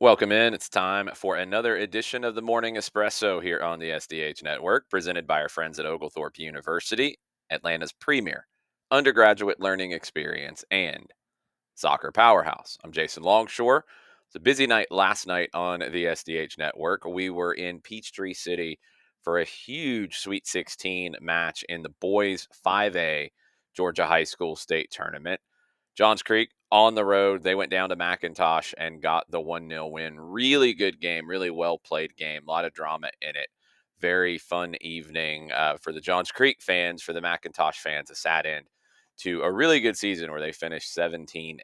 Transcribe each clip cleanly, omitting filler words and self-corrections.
Welcome in. It's time for another edition of the Morning Espresso here on the SDH Network, presented by our friends at Oglethorpe University, Atlanta's premier undergraduate learning experience and soccer powerhouse. I'm Jason Longshore. It's a busy night last night on the SDH Network. We were in Peachtree City for a huge Sweet 16 match in the boys 5A Georgia High School State Tournament. Johns Creek on the road. They went down to McIntosh and got the 1-0 win. Really good game, really well played game. A lot of drama in it. Very fun evening for the Johns Creek fans, for the McIntosh fans, a sad end to a really good season where they finished 17-3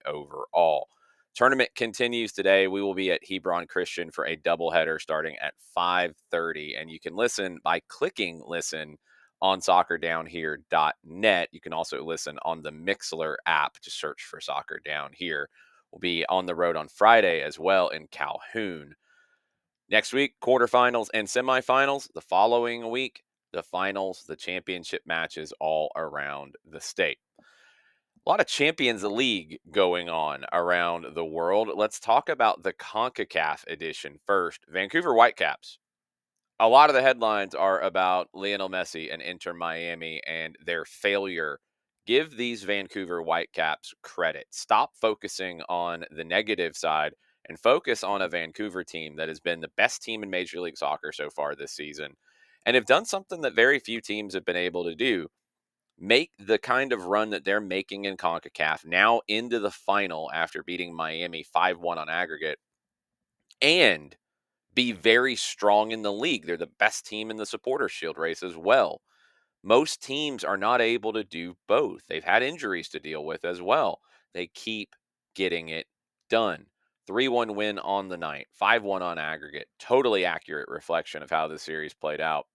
overall. Tournament continues today. We will be at Hebron Christian for a doubleheader starting at 5:30, and you can listen by clicking listen on soccerdownhere.net. You can also listen on the Mixler app. Just search for Soccer Down Here. We'll be on the road on Friday as well in Calhoun. Next week, quarterfinals and semifinals. The following week, the finals, the championship matches all around the state. A lot of Champions League going on around the world. Let's talk about the Concacaf edition first. Vancouver Whitecaps. A lot of the headlines are about Lionel Messi and Inter Miami and their failure. Give these Vancouver Whitecaps credit. Stop focusing on the negative side and focus on a Vancouver team that has been the best team in Major League Soccer so far this season and have done something that very few teams have been able to do. Make the kind of run that they're making in CONCACAF now into the final after beating Miami 5-1 on aggregate and be very strong in the league. They're the best team in the Supporters Shield race as well. Most teams are not able to do both. They've had injuries to deal with as well. They keep getting it done. 3-1 win on the night, 5-1 on aggregate. Totally accurate reflection of how the series played out.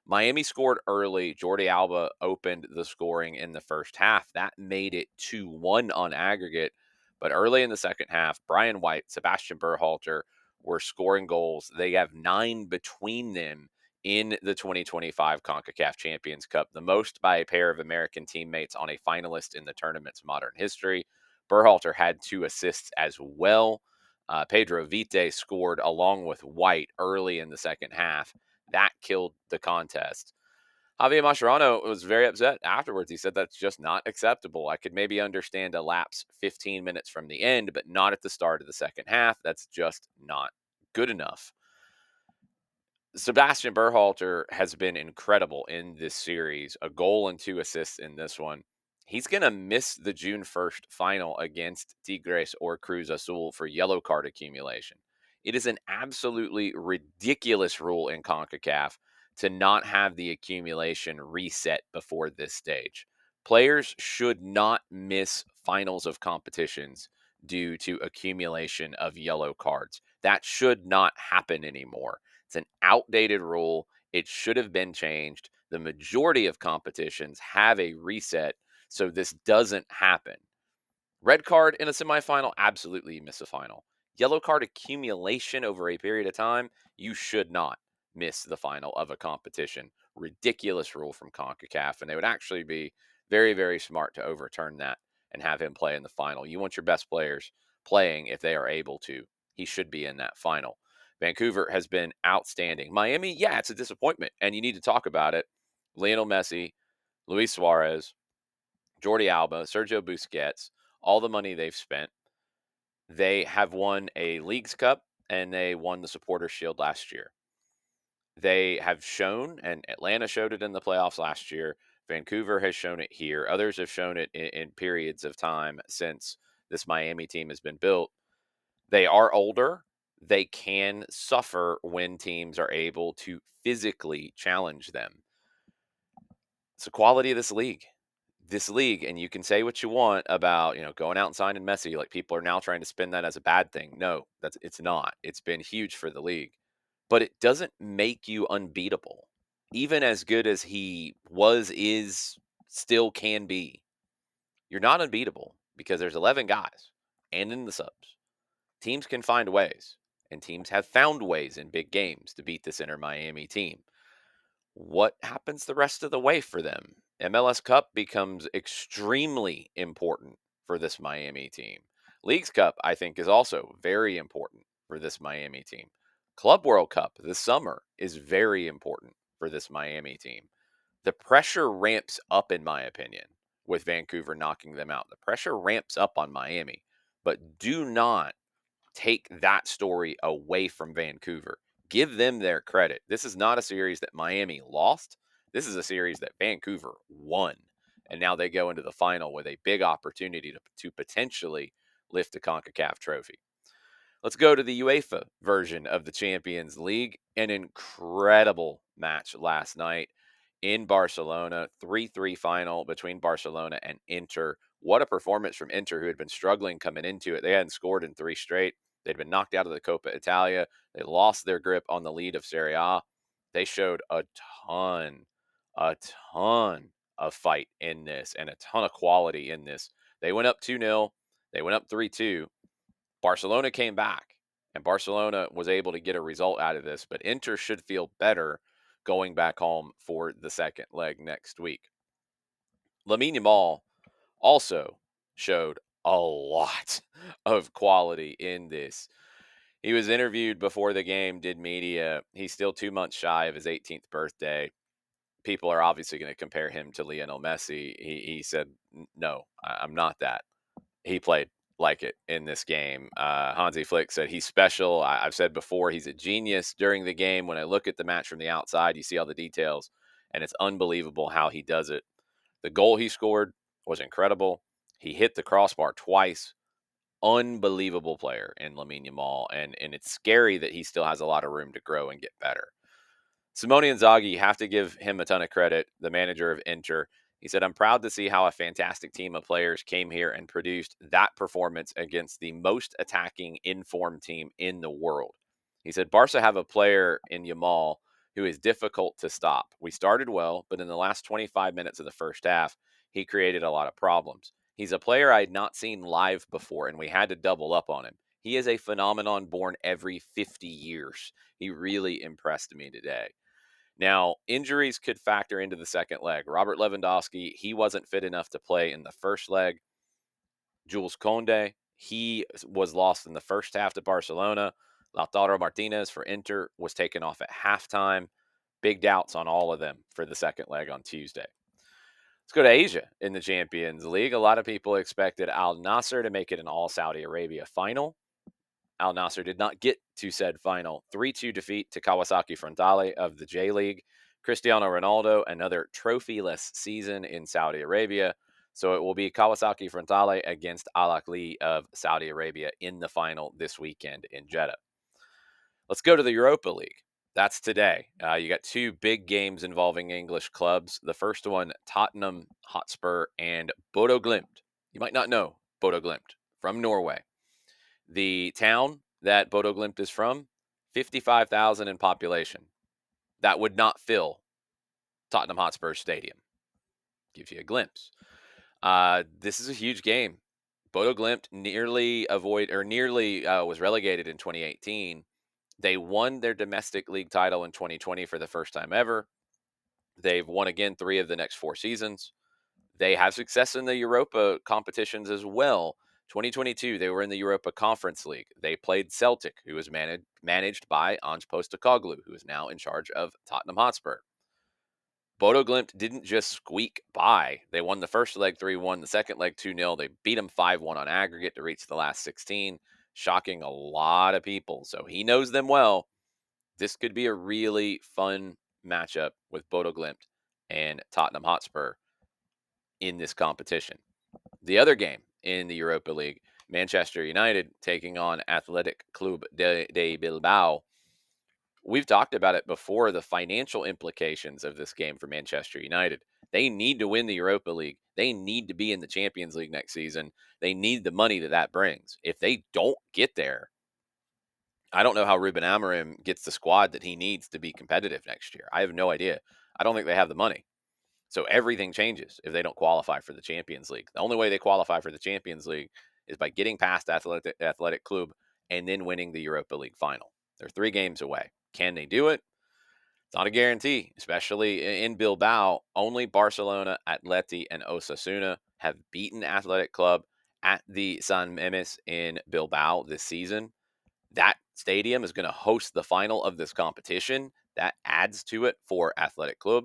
Miami scored early. Jordi Alba opened the scoring in the first half. That made it 2-1 on aggregate. But early in the second half, Brian White, Sebastian Berhalter were scoring goals. They have 9 between them in the 2025 Concacaf Champions Cup, the most by a pair of American teammates on a finalist in the tournament's modern history. Berhalter had 2 assists as well. Pedro Vite scored along with White early in the second half. That killed the contest. Javier Mascherano was very upset afterwards. He said that's just not acceptable. I could maybe understand a lapse 15 minutes from the end, but not at the start of the second half. That's just not good enough. Sebastian Berhalter has been incredible in this series, a goal and 2 assists in this one. He's going to miss the June 1st final against Tigres or Cruz Azul for yellow card accumulation. It is an absolutely ridiculous rule in CONCACAF to not have the accumulation reset before this stage. Players should not miss finals of competitions due to accumulation of yellow cards. That should not happen anymore. It's an outdated rule. It should have been changed. The majority of competitions have a reset, so this doesn't happen. Red card in a semifinal, absolutely you miss a final. Yellow card accumulation over a period of time, you should not miss the final of a competition. Ridiculous rule from CONCACAF, and they would actually be very, very smart to overturn that and have him play in the final. You want your best players playing if they are able to. He should be in that final. Vancouver has been outstanding. Miami, yeah, it's a disappointment, and you need to talk about it. Lionel Messi, Luis Suarez, Jordi Alba, Sergio Busquets, all the money they've spent. They have won a Leagues Cup and they won the Supporters Shield last year. They have shown, and Atlanta showed it in the playoffs last year. Vancouver has shown it here. Others have shown it in periods of time since this Miami team has been built. They are older. They can suffer when teams are able to physically challenge them. It's the quality of this league. And you can say what you want about, going out and signing Messi. Like, people are now trying to spin that as a bad thing. No, it's not. It's been huge for the league, but it doesn't make you unbeatable. Even as good as he was, is, still can be, you're not unbeatable because there's 11 guys and in the subs. Teams can find ways, and teams have found ways in big games to beat this Inter Miami team. What happens the rest of the way for them? MLS Cup becomes extremely important for this Miami team. Leagues Cup, I think, is also very important for this Miami team. Club World Cup this summer is very important for this Miami team. The pressure ramps up, in my opinion, with Vancouver knocking them out. The pressure ramps up on Miami, but do not take that story away from Vancouver. Give them their credit. This is not a series that Miami lost. This is a series that Vancouver won. And now they go into the final with a big opportunity to potentially lift a Concacaf trophy. Let's go to the UEFA version of the Champions League. An incredible match last night in Barcelona, 3-3 final between Barcelona and Inter. What a performance from Inter, who had been struggling coming into it. They hadn't scored in 3 straight. They'd been knocked out of the Coppa Italia. They lost their grip on the lead of Serie A. They showed ton, a ton of fight in this and a ton of quality in this. They went up 2-0. They went up 3-2. Barcelona came back, and Barcelona was able to get a result out of this, but Inter should feel better going back home for the second leg next week. Lamine Yamal also showed a lot of quality in this. He was interviewed before the game, did media. He's still 2 months shy of his 18th birthday. People are obviously going to compare him to Lionel Messi. He said, No, I'm not that. He played like it in this game. Hansi Flick said he's special. I've said before, he's a genius during the game. When I look at the match from the outside, you see all the details, and it's unbelievable how he does it. The goal he scored was incredible. He hit the crossbar twice. Unbelievable player in Lamine Yamal, and it's scary that he still has a lot of room to grow and get better. Simone Inzaghi, you have to give him a ton of credit, the manager of Inter. He said, I'm proud to see how a fantastic team of players came here and produced that performance against the most attacking informed team in the world. He said, Barca have a player in Yamal who is difficult to stop. We started well, but in the last 25 minutes of the first half, he created a lot of problems. He's a player I had not seen live before, and we had to double up on him. He is a phenomenon born every 50 years. He really impressed me today. Now, injuries could factor into the second leg. Robert Lewandowski, he wasn't fit enough to play in the first leg. Jules Koundé, he was lost in the first half to Barcelona. Lautaro Martinez for Inter was taken off at halftime. Big doubts on all of them for the second leg on Tuesday. Let's go to Asia in the Champions League. A lot of people expected Al Nassr to make it an all Saudi Arabia final. Al Nassr did not get to said final. 3-2 defeat to Kawasaki Frontale of the J League. Cristiano Ronaldo, another trophyless season in Saudi Arabia. So it will be Kawasaki Frontale against Al Ahly of Saudi Arabia in the final this weekend in Jeddah. Let's go to the Europa League. That's today. You got 2 big games involving English clubs. The first one, Tottenham Hotspur and Bodo Glimt. You might not know Bodo Glimt from Norway. The town that Bodo Glimt is from, 55,000 in population. That would not fill Tottenham Hotspur Stadium. Gives you a glimpse. This is a huge game. Bodo Glimt nearly was relegated in 2018. They won their domestic league title in 2020 for the first time ever. They've won again 3 of the next 4 seasons. They have success in the Europa competitions as well. 2022, they were in the Europa Conference League. They played Celtic, who was managed by Ange Postecoglou, who is now in charge of Tottenham Hotspur. Bodo Glimt didn't just squeak by. They won the first leg 3-1, the second leg 2-0. They beat them 5-1 on aggregate to reach the last 16, shocking a lot of people. So he knows them well. This could be a really fun matchup with Bodo Glimt and Tottenham Hotspur in this competition. The other game in the Europa League, Manchester United taking on Athletic Club de Bilbao. We've talked about it before, the financial implications of this game for Manchester United. They need to win the Europa League. They need to be in the Champions League next season. They need the money that brings. If they don't get there, I don't know how Ruben Amorim gets the squad that he needs to be competitive next year. I have no idea. I don't think they have the money. So everything changes if they don't qualify for the Champions League. The only way they qualify for the Champions League is by getting past Athletic Club and then winning the Europa League final. They're 3 games away. Can they do it? It's not a guarantee, especially in Bilbao. Only Barcelona, Atleti, and Osasuna have beaten Athletic Club at the San Memes in Bilbao this season. That stadium is going to host the final of this competition. That adds to it for Athletic Club.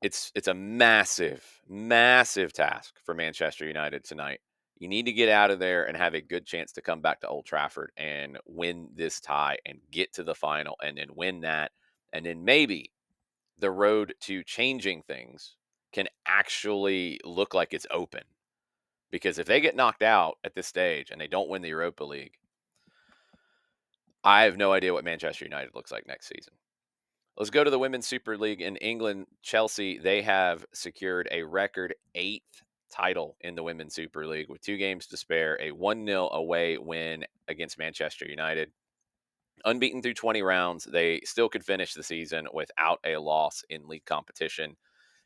It's a massive, massive task for Manchester United tonight. You need to get out of there and have a good chance to come back to Old Trafford and win this tie and get to the final and then win that. And then maybe the road to changing things can actually look like it's open. Because if they get knocked out at this stage and they don't win the Europa League, I have no idea what Manchester United looks like next season. Let's go to the Women's Super League in England. Chelsea, they have secured a record 8th title in the Women's Super League with 2 games to spare, a 1-0 away win against Manchester United. Unbeaten through 20 rounds, they still could finish the season without a loss in league competition.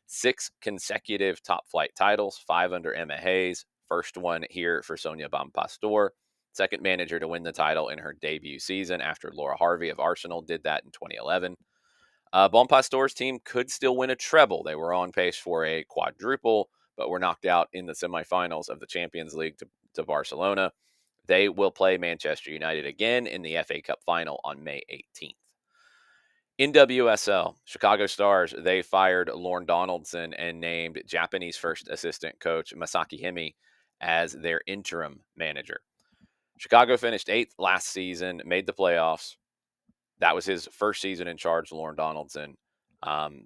6 consecutive top flight titles, 5 under Emma Hayes. First one here for Sonia Bonpastor. Second manager to win the title in her debut season after Laura Harvey of Arsenal did that in 2011. Bonpastor's team could still win a treble. They were on pace for a quadruple, but were knocked out in the semifinals of the Champions League to Barcelona. They will play Manchester United again in the FA Cup final on May 18th. In WSL, Chicago Stars, they fired Lorne Donaldson and named Japanese first assistant coach Masaki Hime as their interim manager. Chicago finished 8th last season, made the playoffs. That was his first season in charge, Lorne Donaldson.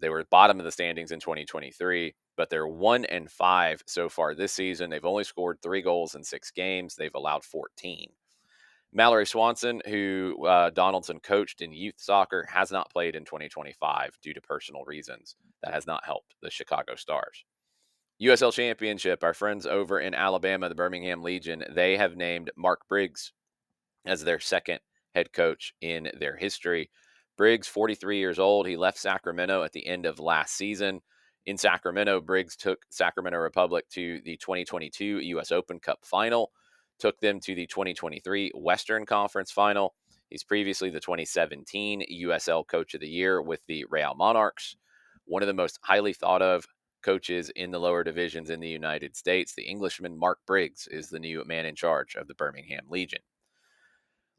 They were bottom of the standings in 2023, but they're 1-5 so far this season. They've only scored 3 goals in 6 games. They've allowed 14. Mallory Swanson, who Donaldson coached in youth soccer, has not played in 2025 due to personal reasons. That has not helped the Chicago Stars. USL Championship, our friends over in Alabama, the Birmingham Legion, they have named Mark Briggs as their second head coach in their history. Briggs, 43 years old. He left Sacramento at the end of last season. In Sacramento, Briggs took Sacramento Republic to the 2022 U.S. Open Cup final, took them to the 2023 Western Conference final. He's previously the 2017 USL Coach of the Year with the Real Monarchs. One of the most highly thought of coaches in the lower divisions in the United States. The Englishman Mark Briggs is the new man in charge of the Birmingham Legion.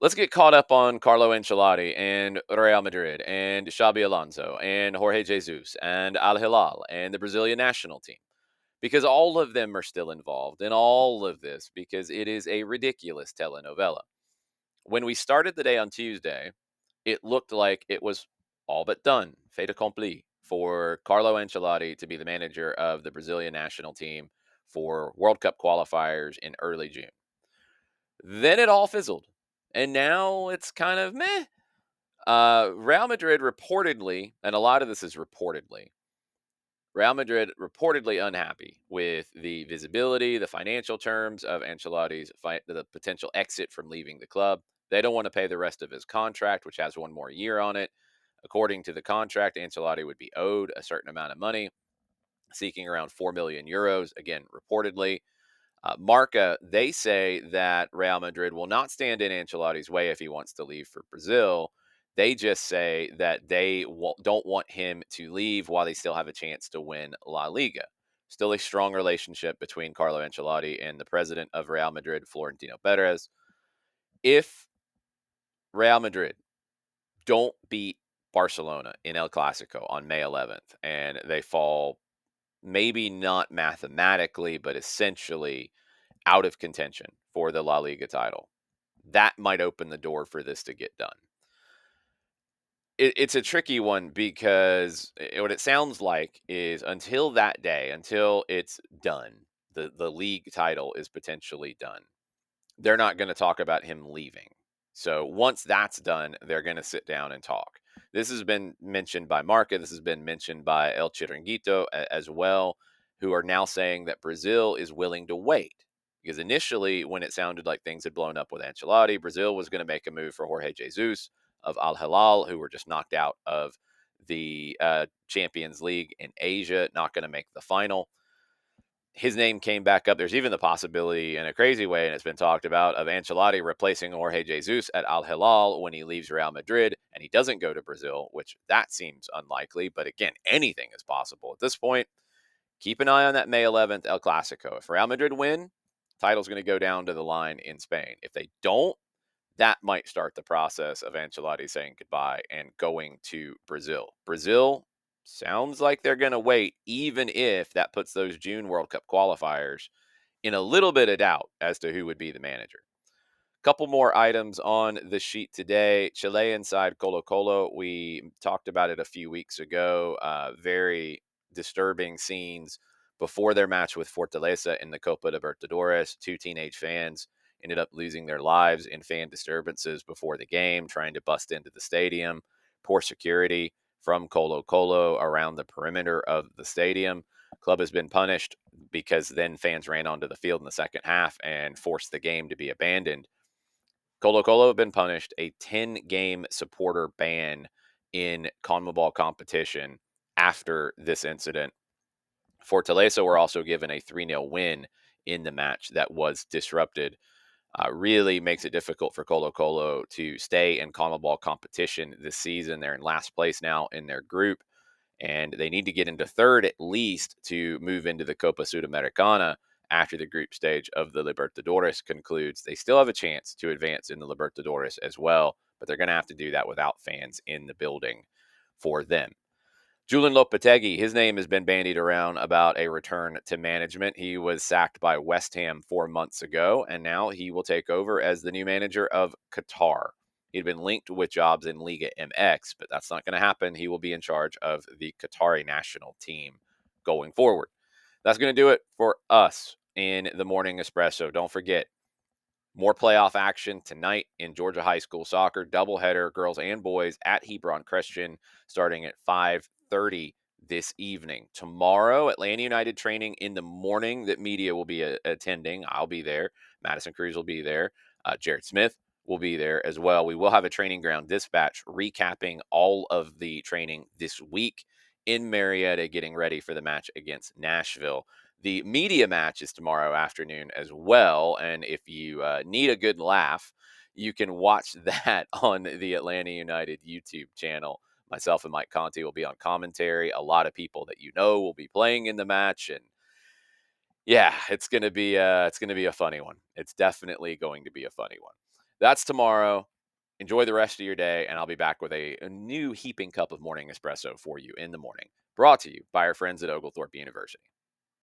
Let's get caught up on Carlo Ancelotti and Real Madrid and Xabi Alonso and Jorge Jesus and Al Hilal and the Brazilian national team, because all of them are still involved in all of this because it is a ridiculous telenovela. When we started the day on Tuesday, it looked like it was all but done, fait accompli, for Carlo Ancelotti to be the manager of the Brazilian national team for World Cup qualifiers in early June. Then it all fizzled. And now it's kind of meh. Real Madrid reportedly, and a lot of this is reportedly, Real Madrid reportedly unhappy with the visibility, the financial terms of Ancelotti's the potential exit from leaving the club. They don't want to pay the rest of his contract, which has 1 more year on it. According to the contract, Ancelotti would be owed a certain amount of money, seeking around 4 million euros, again, reportedly. Marca, they say that Real Madrid will not stand in Ancelotti's way if he wants to leave for Brazil. They just say that they don't want him to leave while they still have a chance to win La Liga. Still a strong relationship between Carlo Ancelotti and the president of Real Madrid, Florentino Perez. If Real Madrid don't beat Barcelona in El Clasico on May 11th and they fall, maybe not mathematically, but essentially out of contention for the La Liga title, that might open the door for this to get done. It's a tricky one because what it sounds like is until that day, until it's done, the league title is potentially done. They're not going to talk about him leaving. So once that's done, they're going to sit down and talk. This has been mentioned by Marca. This has been mentioned by El Chiringuito as well, who are now saying that Brazil is willing to wait. Because initially, when it sounded like things had blown up with Ancelotti, Brazil was going to make a move for Jorge Jesus of Al Hilal, who were just knocked out of the Champions League in Asia, not going to make the final. His name came back up. There's even the possibility, in a crazy way, and it's been talked about, of Ancelotti replacing Jorge Jesus at Al Hilal when he leaves Real Madrid and he doesn't go to Brazil, which that seems unlikely. But again, anything is possible at this point. Keep an eye on that May 11th El Clasico. If Real Madrid win, Title's going to go down to the line in Spain. If they don't, that might start the process of Ancelotti saying goodbye and going to Brazil. Brazil sounds like they're going to wait, even if that puts those June World Cup qualifiers in a little bit of doubt as to who would be the manager. Couple more items on the sheet today. Chilean side Colo Colo. We talked about it a few weeks ago. Very disturbing scenes before their match with Fortaleza in the Copa Libertadores. Two teenage fans ended up losing their lives in fan disturbances before the game, trying to bust into the stadium. Poor security from Colo Colo around the perimeter of the stadium. Club has been punished because then fans ran onto the field in the second half and forced the game to be abandoned. Colo Colo have been punished a 10-game supporter ban in CONMEBOL competition after this incident. Fortaleza were also given a 3-0 win in the match that was disrupted. Really makes it difficult for Colo Colo to stay in CONMEBOL competition this season. They're in last place now in their group, and they need to get into third at least to move into the Copa Sudamericana after the group stage of the Libertadores concludes. They still have a chance to advance in the Libertadores as well, but they're going to have to do that without fans in the building for them. Julian Lopetegui, his name has been bandied around about a return to management. He was sacked by West Ham 4 months ago, and now he will take over as the new manager of Qatar. He'd been linked with jobs in Liga MX, but that's not going to happen. He will be in charge of the Qatari national team going forward. That's going to do it for us in the Morning Espresso. Don't forget, more playoff action tonight in Georgia high school soccer, doubleheader, girls and boys at Hebron Christian, starting at 5:30 this evening. Tomorrow, Atlanta United training in the morning that media will be attending. I'll be there. Madison Cruz will be there. Jared Smith will be there as well. We will have a training ground dispatch recapping all of the training this week in Marietta, getting ready for the match against Nashville. The media match is tomorrow afternoon as well. And if you need a good laugh, you can watch that on the Atlanta United YouTube channel. Myself and Mike Conti will be on commentary. A lot of people that you know will be playing in the match, and yeah, it's gonna be a funny one. It's definitely going to be a funny one. That's tomorrow. Enjoy the rest of your day, and I'll be back with a new heaping cup of morning espresso for you in the morning. Brought to you by our friends at Oglethorpe University.